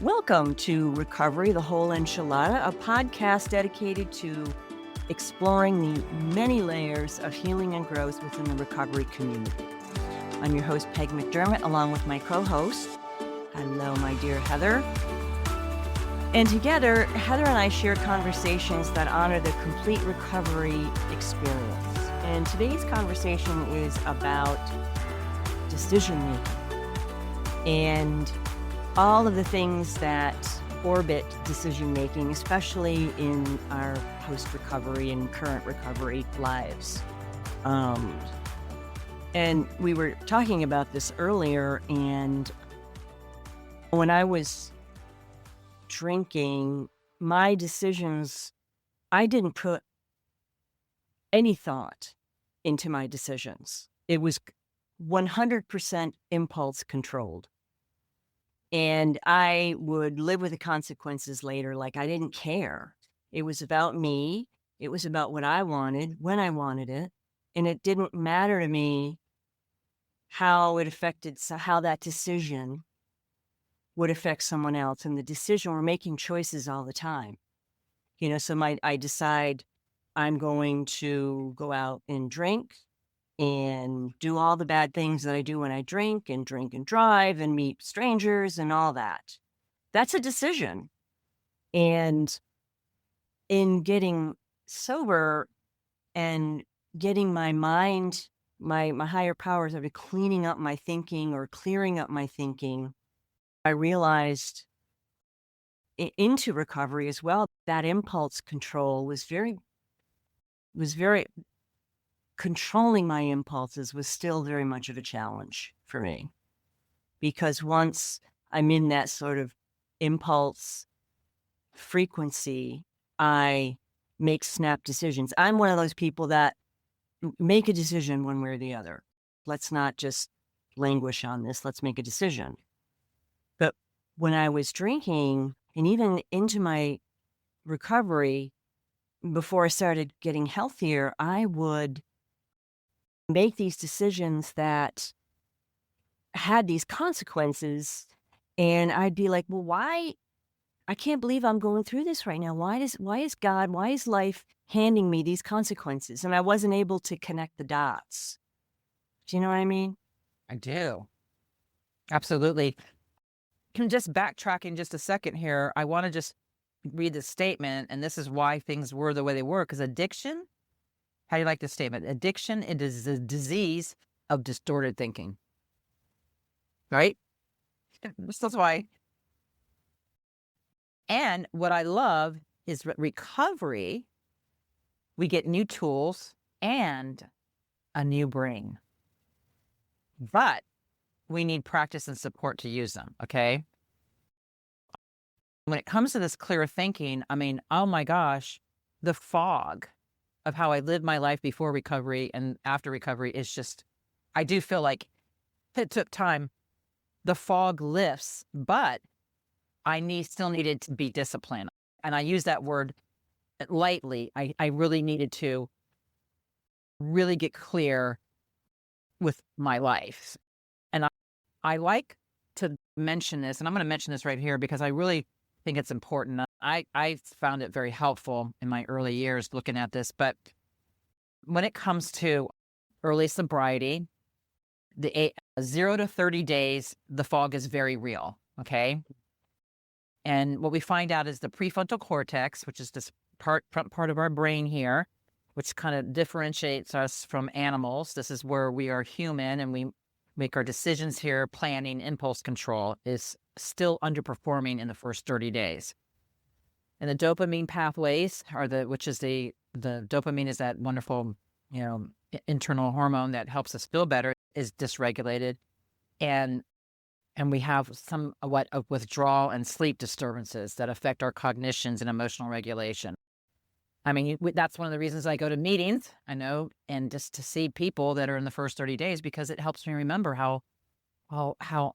Welcome to Recovery, the Whole Enchilada, a podcast dedicated to exploring the many layers of healing and growth within the recovery community. I'm your host, Peg McDermott, along with my co-host. Hello, my dear Heather. And together, Heather and I share conversations that honor the complete recovery experience. And today's conversation is about decision-making and all of the things that orbit decision-making, especially in our post-recovery and current recovery lives. And we were talking about this earlier, and when I was drinking, my decisions, I didn't put any thought into my decisions. It was 100% impulse controlled. And I would live with the consequences later, like I didn't care. It was about me. It was about what I wanted, when I wanted it. And it didn't matter to me how it affected, how that decision would affect someone else. And the decision, we're making choices all the time. So I decide I'm going to go out and drink and do all the bad things that I do when I drink and drive and meet strangers and all that. That's a decision. And in getting sober and getting my mind, my higher powers, of cleaning up my thinking or clearing up my thinking, I realized into recovery as well, that impulse control was very controlling my impulses was still very much of a challenge for me, because once I'm in that sort of impulse frequency, I make snap decisions. I'm one of those people that make a decision one way or the other. Let's not just languish on this. Let's make a decision. But when I was drinking, and even into my recovery, before I started getting healthier, I would make these decisions that had these consequences, and I'd be like, well, why? I can't believe I'm going through this right now. Why is God, why is life handing me these consequences? And I wasn't able to connect the dots. Do you know what I mean? I do. Absolutely. Can just backtrack in just a second here. I want to just read the statement, and this is why things were the way they were. Because addiction, how do you like this statement? Addiction, it is a disease of distorted thinking. Right? That's why. And what I love is recovery. We get new tools and a new brain. But we need practice and support to use them, okay? When it comes to this clear thinking, I mean, oh my gosh, the fog of how I lived my life before recovery and after recovery is just, I do feel like it took time. The fog lifts, but I still needed to be disciplined. And I use that word lightly. I really needed to really get clear with my life. And I like to mention this, and I'm going to mention this right here because I really think it's important. I found it very helpful in my early years looking at this, but when it comes to early sobriety, the 0 to 30 days, the fog is very real, okay? And what we find out is the prefrontal cortex, which is this front part of our brain here, which kind of differentiates us from animals. This is where we are human and we make our decisions here, planning, impulse control, is still underperforming in the first 30 days. And the dopamine pathways are which is the dopamine is that wonderful, internal hormone that helps us feel better, is dysregulated. And we have somewhat of withdrawal and sleep disturbances that affect our cognitions and emotional regulation. I mean, that's one of the reasons I go to meetings, I know, and just to see people that are in the first 30 days, because it helps me remember how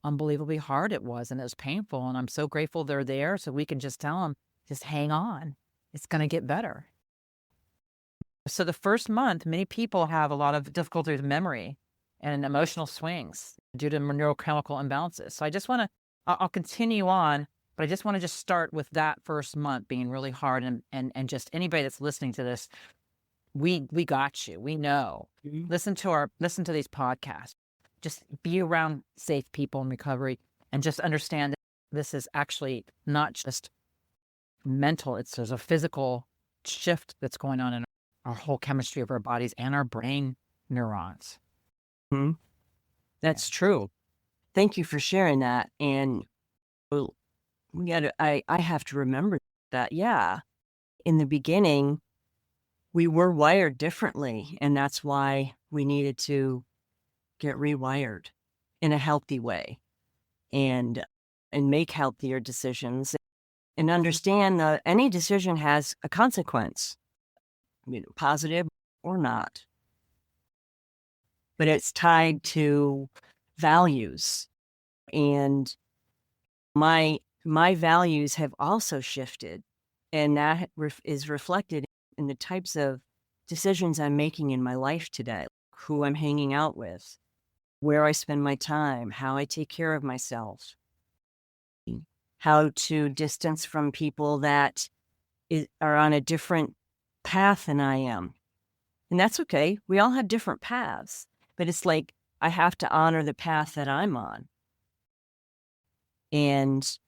unbelievably hard it was, and it was painful. And I'm so grateful they're there, so we can just tell them, just hang on. It's going to get better. So the first month, many people have a lot of difficulty with memory and emotional swings due to neurochemical imbalances. So I just want to, I'll continue on But I just want to just start with that first month being really hard, and just anybody that's listening to this, we got you. We know. Mhm. Listen to these podcasts. Just be around safe people in recovery, and just understand that this is actually not just mental. There's a physical shift that's going on in our whole chemistry of our bodies and our brain neurons. Mhm. That's true. Thank you for sharing that. And well, I have to remember that, yeah, in the beginning, we were wired differently, and that's why we needed to get rewired in a healthy way and make healthier decisions and understand that any decision has a consequence, positive or not, but it's tied to values. And my values have also shifted, and that is reflected in the types of decisions I'm making in my life today, who I'm hanging out with, where I spend my time, how I take care of myself, how to distance from people that are on a different path than I am. And that's okay. We all have different paths, but it's like I have to honor the path that I'm on. And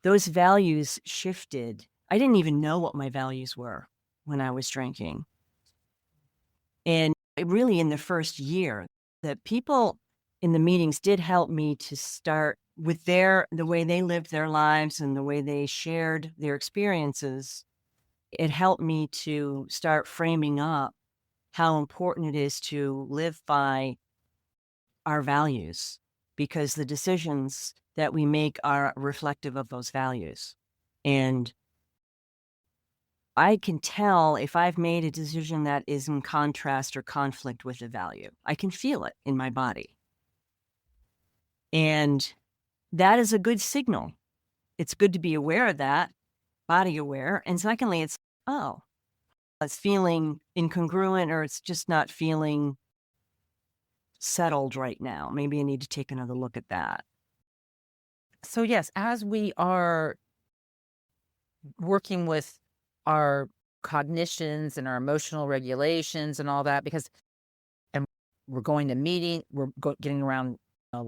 those values shifted. I didn't even know what my values were when I was drinking. And really in the first year, the people in the meetings did help me to start with the way they lived their lives and the way they shared their experiences. It helped me to start framing up how important it is to live by our values, because the decisions that we make are reflective of those values. And I can tell if I've made a decision that is in contrast or conflict with a value. I can feel it in my body. And that is a good signal. It's good to be aware of that, body aware. And secondly, it's feeling incongruent, or it's just not feeling settled right now. Maybe I need to take another look at that. So yes, as we are working with our cognitions and our emotional regulations and all that, because and we're going to meeting, getting around, uh,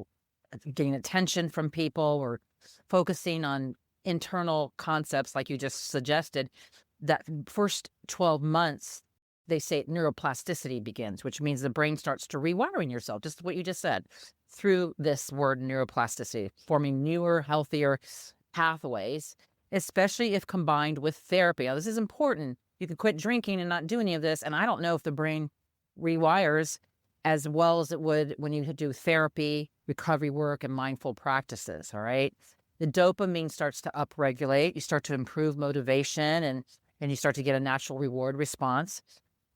getting attention from people, we're focusing on internal concepts like you just suggested. That first 12 months, they say neuroplasticity begins, which means the brain starts to rewiring yourself, just what you just said, through this word neuroplasticity, forming newer, healthier pathways, especially if combined with therapy. Now, this is important. You can quit drinking and not do any of this, and I don't know if the brain rewires as well as it would when you do therapy, recovery work, and mindful practices, all right? The dopamine starts to upregulate. You start to improve motivation, and you start to get a natural reward response.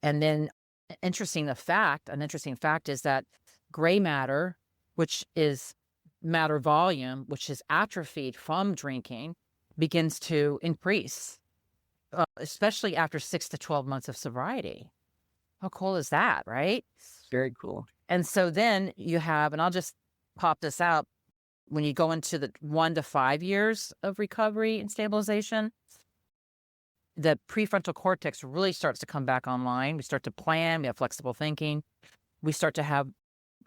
And then an interesting fact is that gray matter, which is matter volume, which is atrophied from drinking, begins to increase, especially after 6 to 12 months of sobriety. How cool is that, right? Very cool. And so then you have, and I'll just pop this out, when you go into the 1 to 5 years of recovery and stabilization, the prefrontal cortex really starts to come back online. We start to plan, we have flexible thinking, we start to have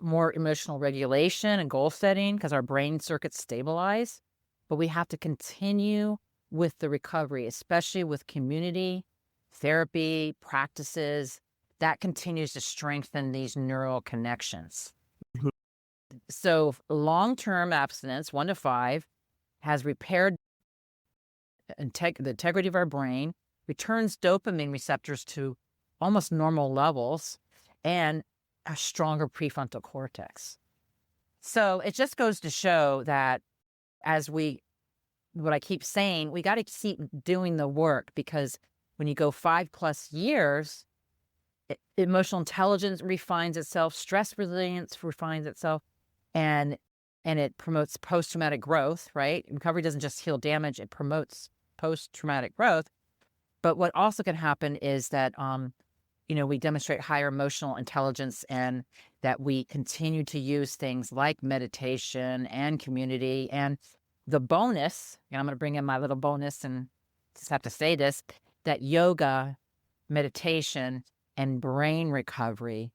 more emotional regulation and goal setting because our brain circuits stabilize. But we have to continue with the recovery, especially with community therapy practices that continues to strengthen these neural connections. Mhm. So long-term abstinence, 1 to 5, has repaired the integrity of our brain, returns dopamine receptors to almost normal levels, and a stronger prefrontal cortex. So it just goes to show that what I keep saying, we got to keep doing the work, because when you go 5+ years, emotional intelligence refines itself, stress resilience refines itself, and it promotes post-traumatic growth, right? Recovery doesn't just heal damage, it promotes post-traumatic growth. But what also can happen is that, we demonstrate higher emotional intelligence, and that we continue to use things like meditation and community, and the bonus, and I'm going to bring in my little bonus and just have to say this, that yoga, meditation, and brain recovery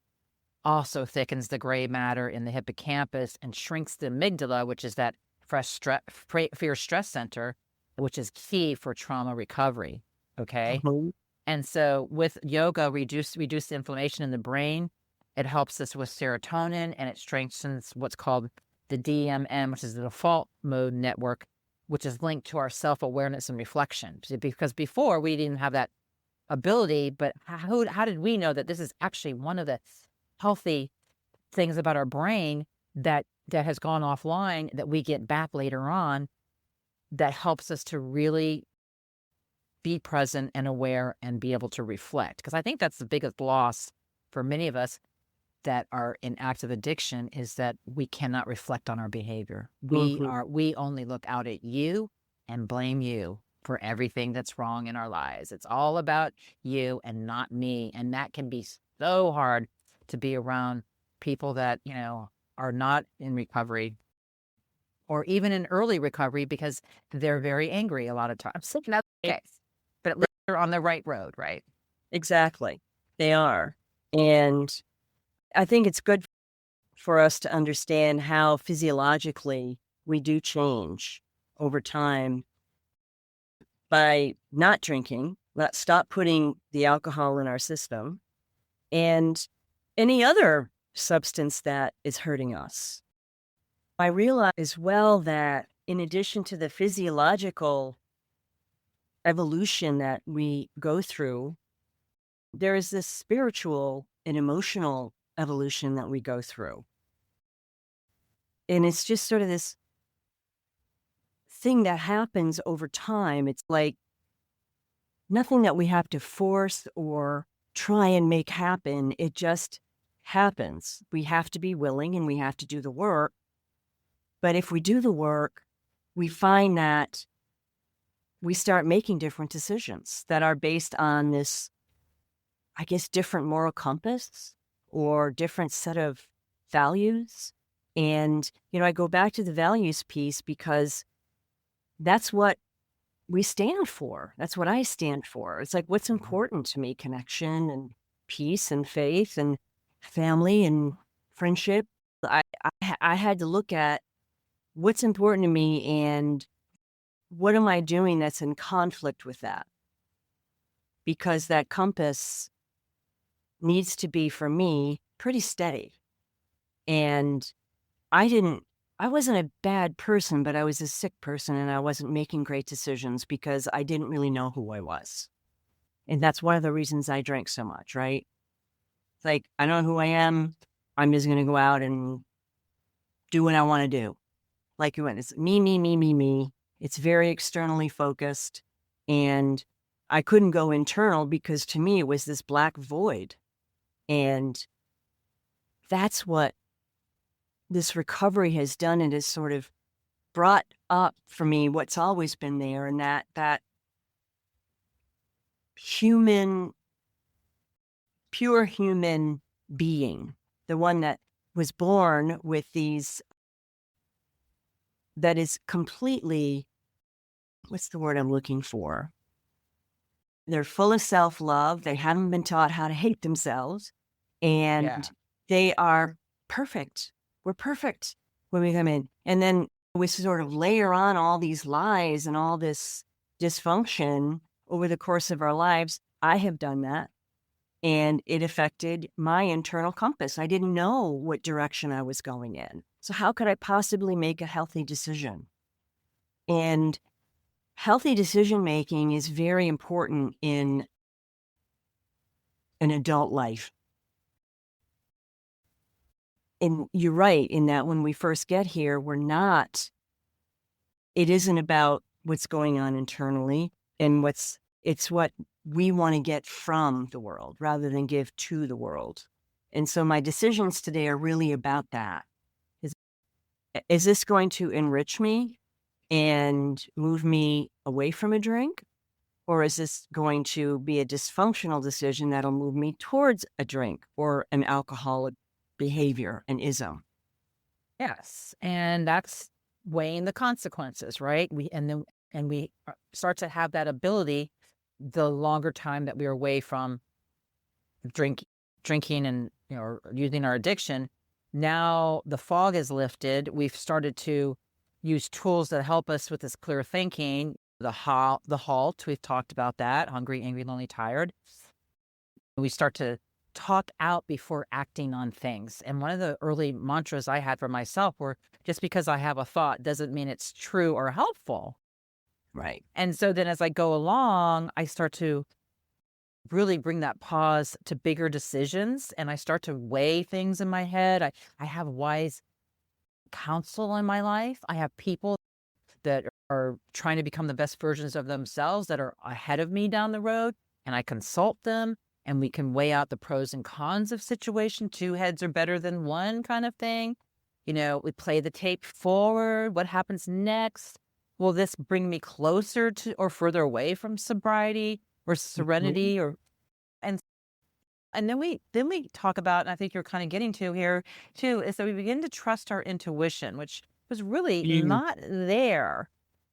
also thickens the gray matter in the hippocampus and shrinks the amygdala, which is that fear stress center, which is key for trauma recovery. Okay. Mhm. And so with yoga, reduce the inflammation in the brain. It helps us with serotonin, and it strengthens what's called the DMN, which is the default mode network, which is linked to our self-awareness and reflection. Because before we didn't have that ability, but how did we know that this is actually one of the healthy things about our brain that has gone offline that we get back later on, that helps us to really be present and aware and be able to reflect? Because I think that's the biggest loss for many of us that are in active addiction, is that we cannot reflect on our behavior. Mhm. We only look out at you and blame you for everything that's wrong in our lives. It's all about you and not me. And that can be so hard to be around people that, are not in recovery or even in early recovery, because they're very angry a lot of times. And that's Right. okay. But at least they're on the right road, right? Exactly. They are. And I think it's good for us to understand how physiologically we do change over time by not drinking, stop putting the alcohol in our system, and any other substance that is hurting us. I realize as well that in addition to the physiological evolution that we go through, there is this spiritual and emotional evolution that we go through. And it's just sort of this thing that happens over time. It's like nothing that we have to force or try and make happen. It just happens. We have to be willing and we have to do the work. But if we do the work, we find that we start making different decisions that are based on this, I guess, different moral compass or different set of values. And, I go back to the values piece because that's what we stand for. That's what I stand for. It's like, what's important to me? Connection and peace and faith and family and friendship. I had to look at what's important to me and what am I doing that's in conflict with that? Because that compass needs to be, for me, pretty steady. And I wasn't a bad person, but I was a sick person and I wasn't making great decisions because I didn't really know who I was. And that's one of the reasons I drank so much, right? It's like, I don't know who I am. I'm just going to go out and do what I want to do. Like you went, it's me, me, me, me, me. It's very externally focused. And I couldn't go internal because to me it was this black void. And that's what this recovery has done. It has sort of brought up for me what's always been there, and that human, pure human being, the one that was born with these, that is completely, what's the word I'm looking for? They're full of self-love. They haven't been taught how to hate themselves, Yeah. and they are perfect. We're perfect when we come in. And then we sort of layer on all these lies and all this dysfunction over the course of our lives. I have done that, and it affected my internal compass. I didn't know what direction I was going in. So how could I possibly make a healthy decision? And healthy decision making is very important in an adult life. And you're right in that when we first get here, it isn't about what's going on internally and it's what we want to get from the world rather than give to the world. And so my decisions today are really about that. Is, is this going to enrich me and move me away from a drink? Or is this going to be a dysfunctional decision that'll move me towards a drink or an alcoholic behavior, an ism? Yes. And that's weighing the consequences, right? We start to have that ability the longer time that we are away from drinking and or using our addiction. Now the fog is lifted. We've started to use tools that help us with this clear thinking. The halt, we've talked about that. Hungry, angry, lonely, tired. We start to talk out before acting on things. And one of the early mantras I had for myself were, just because I have a thought doesn't mean it's true or helpful. Right. And so then as I go along, I start to really bring that pause to bigger decisions, and I start to weigh things in my head. I have wise counsel in my life. I have people that are trying to become the best versions of themselves that are ahead of me down the road, and I consult them, and we can weigh out the pros and cons of situation. Two heads are better than one kind of thing. We play the tape forward. What happens next? Will this bring me closer to or further away from sobriety or Mhm. serenity? And and then we talk about, and I think you're kind of getting to here too, is that we begin to trust our intuition, which was really Mm, not there.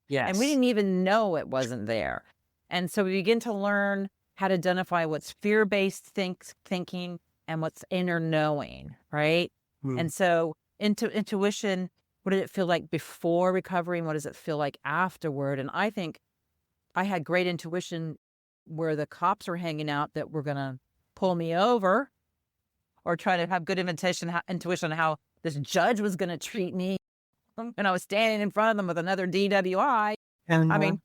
And we yes. didn't even know it wasn't there. And so we begin to learn how to identify what's fear-based thinking and what's inner knowing, right? Mm, And so intuition, what did it feel like before recovery and what does it feel like afterward? And I think I had great intuition where the cops were hanging out that were going to pull me over, or try to have good intuition on how this judge was going to treat me. And I was standing in front of them with another DWI. I uh-huh. mean,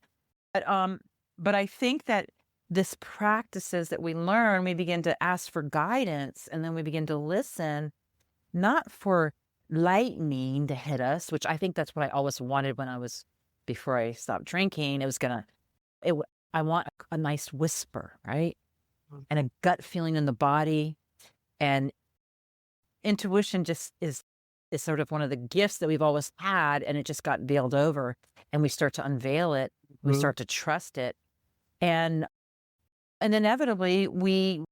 but, um, but I think that this practices that we learn, we begin to ask for guidance, and then we begin to listen, not for lightning to hit us, which I think that's what I always wanted before I stopped drinking. It, w- I want a nice whisper, right? Mm, And a gut feeling in the body. And intuition just is sort of one of the gifts that we've always had, and it just got veiled over, and we start to unveil it. We mhm. start to trust it. And inevitably, we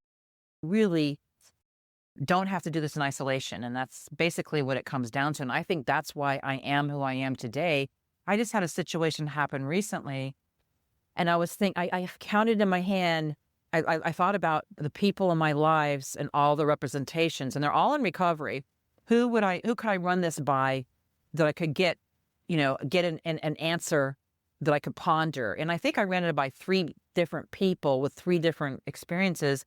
really don't have to do this in isolation, and that's basically what it comes down to, and I think that's why I am who I am today. I just had a situation happen recently, and I counted in my hand. I thought about the people in my lives and all the representations, and they're all in recovery. Who could I run this by that I could get an answer that I could ponder? And I think I ran it by three different people with three different experiences,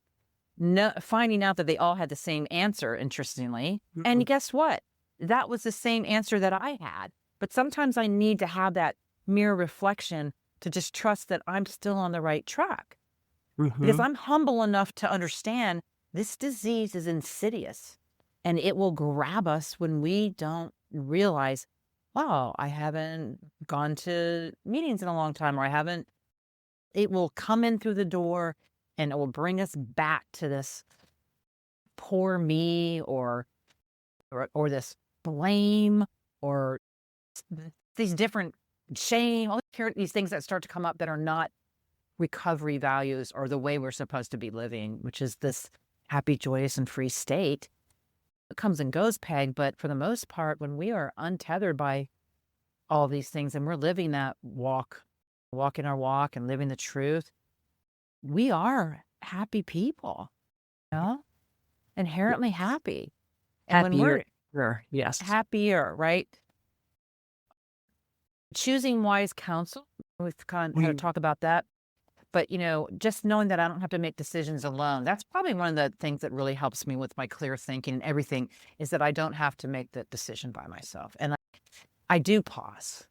no, finding out that they all had the same answer, interestingly. And Mm, guess what? That was the same answer that I had. But sometimes I need to have that mirror reflection to just trust that I'm still on the right track, because mhm. I'm humble enough to understand this disease is insidious and it will grab us when we don't realize, wow, I haven't gone to meetings in a long time, or it will come in through the door and it will bring us back to this poor me, or this blame, or these different shame, these things that start to come up that are not recovery values or the way we're supposed to be living, which is this happy, joyous, and free state. It comes and goes, Peg, but for the most part, when we are untethered by all these things and we're living that walking our walk and living the truth, we are happy people, you know, inherently Yes. happy. And when Happier. we're Sure, yes. happier, right? Choosing wise counsel, we've kind of had to We talk about that. But, just knowing that I don't have to make decisions alone, that's probably one of the things that really helps me with my clear thinking and everything, is that I don't have to make the decision by myself. And I do pause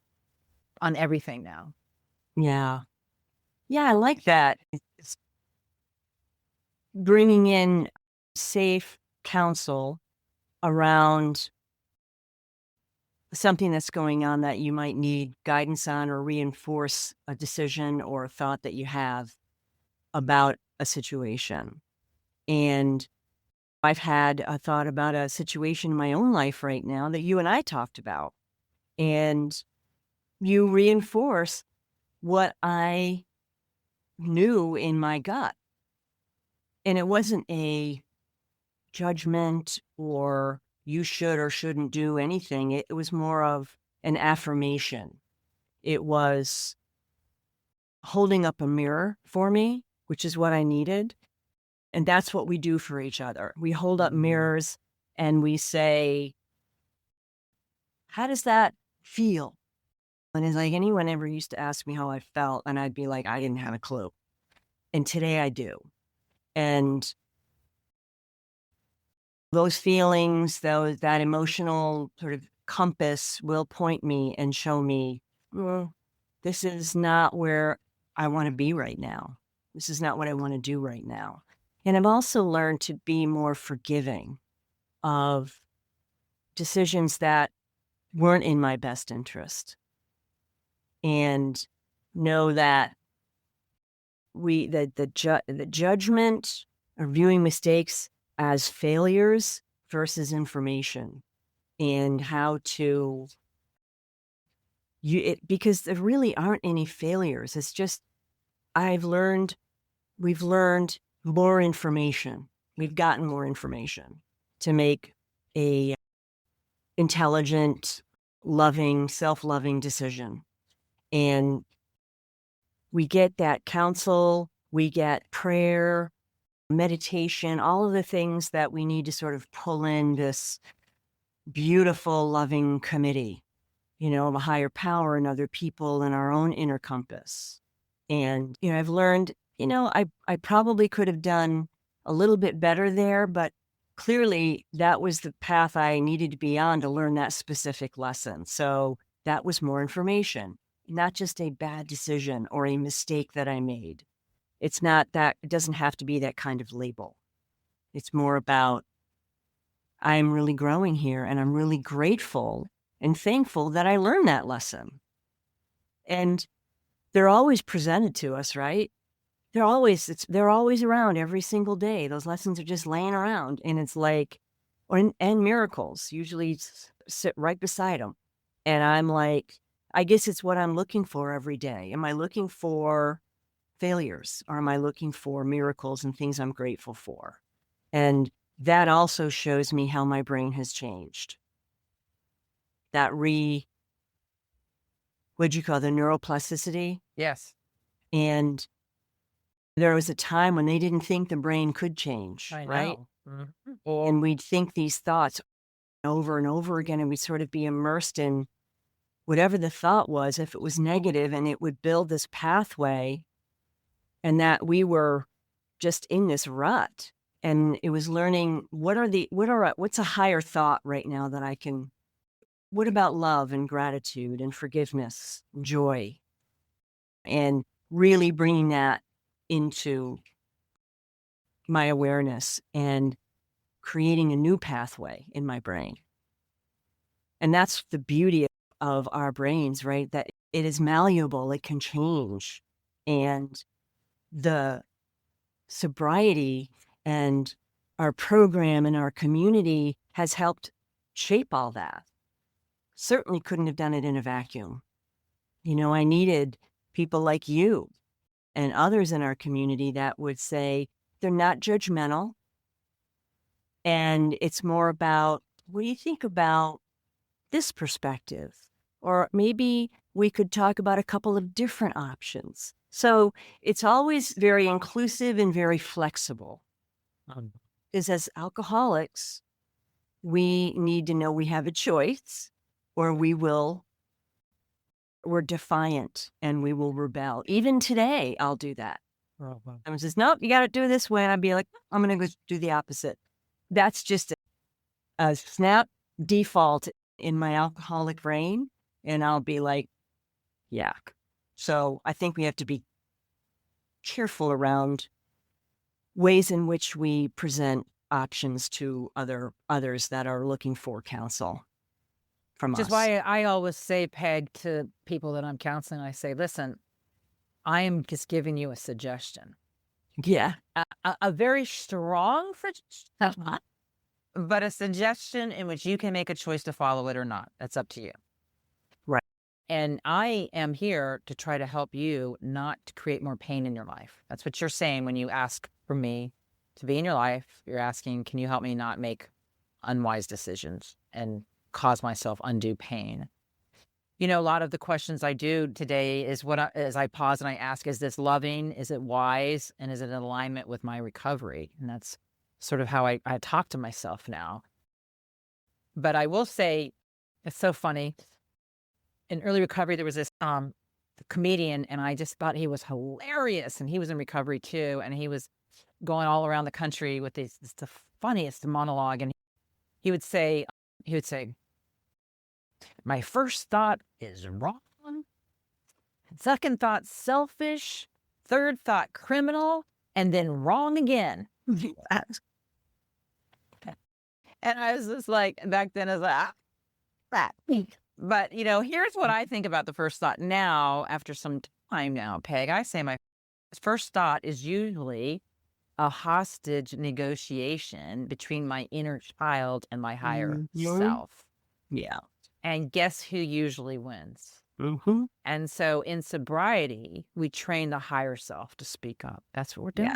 on everything now. Yeah. Yeah, I like that. It's bringing in safe counsel around something that's going on that you might need guidance on or reinforce a decision or a thought that you have about a situation. And I've had a thought about a situation in my own life right now that you and I talked about. And you reinforce what I knew in my gut. And it wasn't a judgment or you should or shouldn't do anything. It was more of an affirmation. It was holding up a mirror for me, which is what I needed. And that's what we do for each other. We hold up mirrors and we say, how does that feel? And it's like anyone ever used to ask me how I felt, and I'd be like, I didn't have a clue. And today I do. And those feelings, that emotional sort of compass will point me and show me, well, this is not where I want to be right now. This is not what I want to do right now. And I've also learned to be more forgiving of decisions that weren't in my best interest, and know that the judgment or viewing mistakes as failures versus information, and how to because there really aren't any failures. It's just we've learned more information. We've gotten more information to make a intelligent, loving, self-loving decision. And we get that counsel, we get prayer, meditation, all of the things that we need to sort of pull in this beautiful, loving committee, of a higher power and other people and our own inner compass. And, I've learned, I probably could have done a little bit better there, but clearly that was the path I needed to be on to learn that specific lesson. So that was more information, not just a bad decision or a mistake that I made. It's not that, it doesn't have to be that kind of label. It's more about, I'm really growing here and I'm really grateful and thankful that I learned that lesson. And they're always presented to us, right? They're always around every single day. Those lessons are just laying around, and it's like, and miracles usually sit right beside them. And I'm like, I guess it's what I'm looking for every day. Am I looking for failures, or am I looking for miracles and things I'm grateful for? And that also shows me how my brain has changed. That what'd you call the neuroplasticity? Yes. And there was a time when they didn't think the brain could change, I right? know. Mhm. And we'd think these thoughts over and over again, and we'd sort of be immersed in whatever the thought was, if it was negative, and it would build this pathway, and that we were just in this rut. And it was learning, what's a higher thought right now that I can, what about love and gratitude and forgiveness and joy? And really bringing that into my awareness and creating a new pathway in my brain. And that's the beauty of our brains, right? That it is malleable, it can change. And the sobriety and our program and our community has helped shape all that. Certainly couldn't have done it in a vacuum. I needed people like you and others in our community that would say they're not judgmental. And it's more about, what do you think about this perspective? Or maybe we could talk about a couple of different options. So it's always very inclusive and very flexible. Because as alcoholics, we need to know we have a choice, or we're defiant and we will rebel. Even today, I'll do that. Oh, wow. Someone says, nope, you got to do it this way. And I'd be like, I'm going to go do the opposite. That's just a snap default in my alcoholic brain. And I'll be like, yeah. So I think we have to be careful around ways in which we present options to others that are looking for counsel from us. Which is why I always say, Peg, to people that I'm counseling, I say, listen, I am just giving you a suggestion. Yeah. A very strong suggestion, but a suggestion in which you can make a choice to follow it or not. That's up to you. Right. And I am here to try to help you not to create more pain in your life. That's what you're saying when you ask for me to be in your life. You're asking, can you help me not make unwise decisions and cause myself undue pain? You know, a lot of the questions I do today is as I pause and I ask, is this loving? Is it wise? And is it in alignment with my recovery? And that's sort of how I talk to myself now. But I will say, it's so funny. In early recovery, there was this comedian, and I just thought he was hilarious. And he was in recovery too. And he was going all around the country with this the funniest monologue. And he would say, my first thought is wrong. Second thought, selfish. Third thought, criminal. And then wrong again. And I was just like, back then I was like, that. But, you know, here's what I think about the first thought now, after some time now, Peg. I say my first thought is usually a hostage negotiation between my inner child and my higher self. Yeah. And guess who usually wins? Mm-hmm. And so in sobriety, we train the higher self to speak up. That's what we're doing.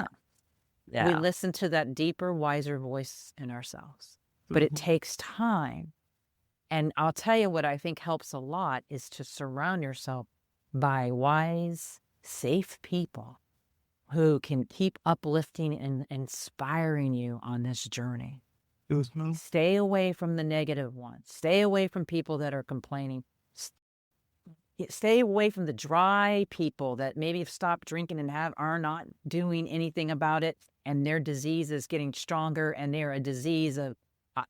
Yeah. We listen to that deeper, wiser voice in ourselves. But it takes time. And I'll tell you what I think helps a lot is to surround yourself by wise, safe people who can keep uplifting and inspiring you on this journey. Stay away from the negative ones. Stay away from people that are complaining. Stay away from the dry people that maybe have stopped drinking and are not doing anything about it, and their disease is getting stronger, and they're a disease of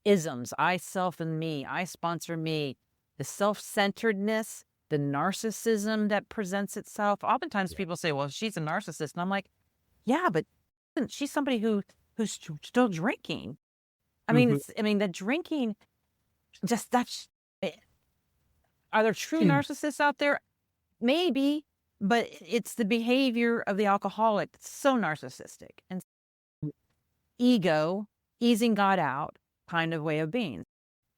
isms. I, self, and me. I sponsor me. The self-centeredness, the narcissism that presents itself. Oftentimes people say, well, she's a narcissist. And I'm like, yeah, but she's somebody who's still drinking. I mean, the drinking, just that's, are there true narcissists out there? Maybe, but it's the behavior of the alcoholic that's so narcissistic. And ego, easing God out kind of way of being.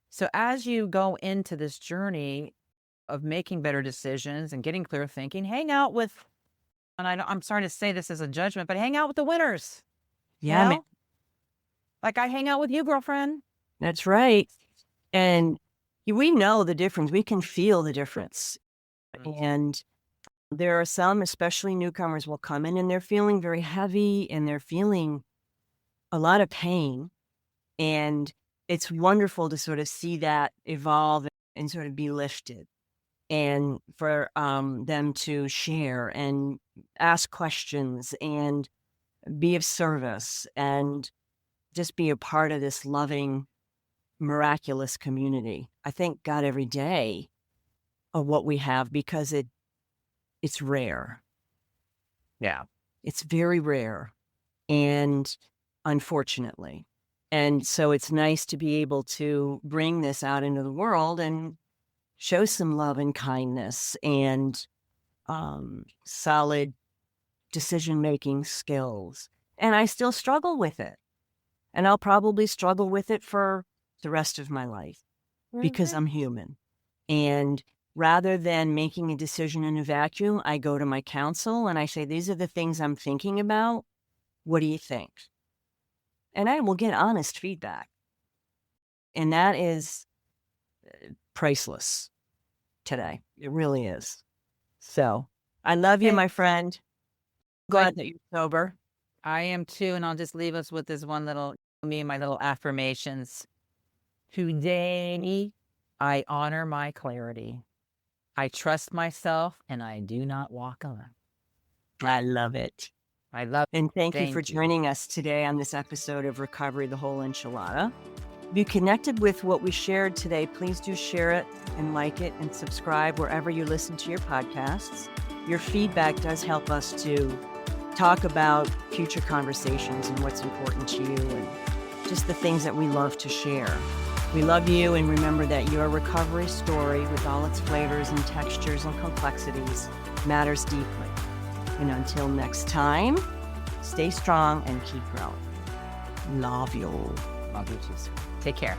So as you go into this journey of making better decisions and getting clear thinking, hang out with, and I'm sorry to say this as a judgment, but hang out with the winners. Yeah, man. Like I hang out with you, girlfriend. That's right. And we know the difference. We can feel the difference. And there are some, especially newcomers, will come in and they're feeling very heavy and they're feeling a lot of pain. And it's wonderful to sort of see that evolve and sort of be lifted, and for them to share and ask questions and be of service and just be a part of this loving, miraculous community. I thank God every day of what we have, because it's rare. Yeah. It's very rare, and unfortunately. And so it's nice to be able to bring this out into the world and show some love and kindness and solid decision-making skills. And I still struggle with it. And I'll probably struggle with it for the rest of my life because I'm human. And rather than making a decision in a vacuum, I go to my counsel and I say, these are the things I'm thinking about. What do you think? And I will get honest feedback. And that is priceless today. It really is. So I love you, my friend. Glad that you're sober. I am too. And I'll just leave us with this one me and my little affirmations. Today, I honor my clarity. I trust myself and I do not walk alone. I love it. I love it. And thank you for joining us today on this episode of Recovery, the Whole Enchilada. If you connected with what we shared today, please do share it and like it and subscribe wherever you listen to your podcasts. Your feedback does help us to talk about future conversations and what's important to you and just the things that we love to share. We love you, and remember that your recovery story, with all its flavors and textures and complexities, matters deeply. And until next time, stay strong and keep growing. Love you. Love you too. Take care.